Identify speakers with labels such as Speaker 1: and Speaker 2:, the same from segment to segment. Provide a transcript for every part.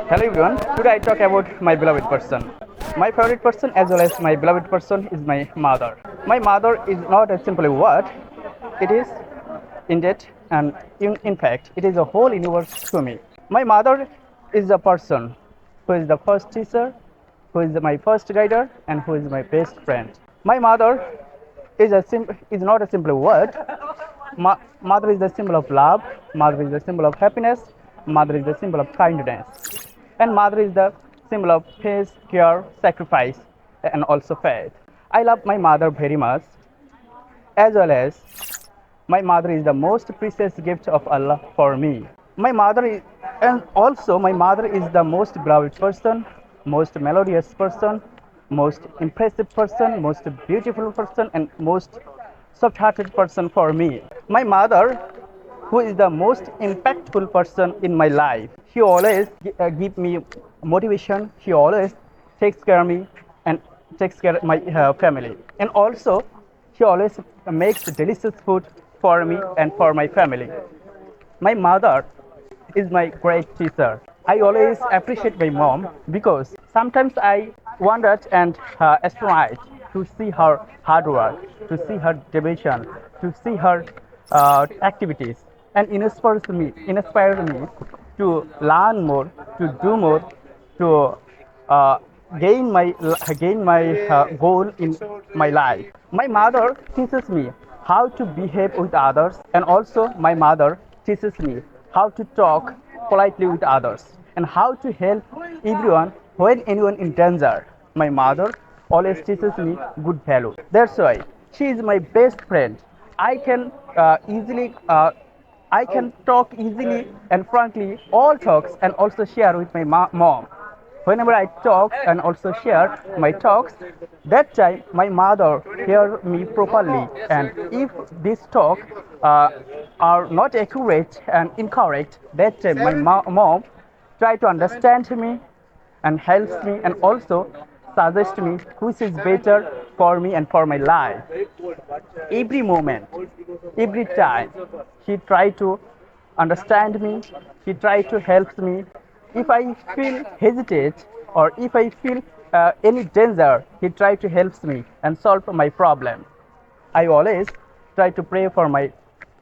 Speaker 1: Hello everyone. Today I talk about my beloved person. My favorite person as well as my beloved person is my mother. My mother is not a simple word. It is indeed and in fact it is a whole universe to me. My mother is the person who is the first teacher, who is my first guider and who is my best friend. My mother is not a simple word. Mother is the symbol of love, mother is the symbol of happiness, mother is the symbol of kindness, and mother is the symbol of faith, care, sacrifice, and also faith. I love my mother very much, as well as my mother is the most precious gift of Allah for me. My mother is, and also my mother is the most beloved person, most melodious person, most impressive person, most beautiful person, and most soft-hearted person for me. My mother, who is the most impactful person in my life. She always give me motivation. She always takes care of me and takes care of my family. And also, she always makes delicious food for me and for my family. My mother is my great teacher. I always appreciate my mom because sometimes I wondered and astonished to see her hard work, to see her devotion, to see her activities, and inspires me to learn more, to do more, to uh, gain my goal in my life. My mother teaches me how to behave with others, and also my mother teaches me how to talk politely with others and how to help everyone when anyone in danger. My mother always teaches me good value. That's why she is my best friend. I can easily I can talk easily and frankly all talks and also share with my mom. Whenever I talk and also share my talks, that time my mother hear me properly. And if this talk are not accurate and incorrect, that time my mom try to understand me and helps me and also suggest me which is better for me and for my life. Every moment, every time, he try to understand me, he try to help me. If I feel hesitate or if I feel any danger, he try to help me and solve my problem. I always try to pray for my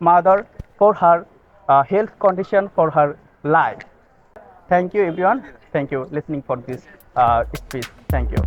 Speaker 1: mother, for her health condition, for her life. Thank you everyone. Thank you listening for this speech. Thank you.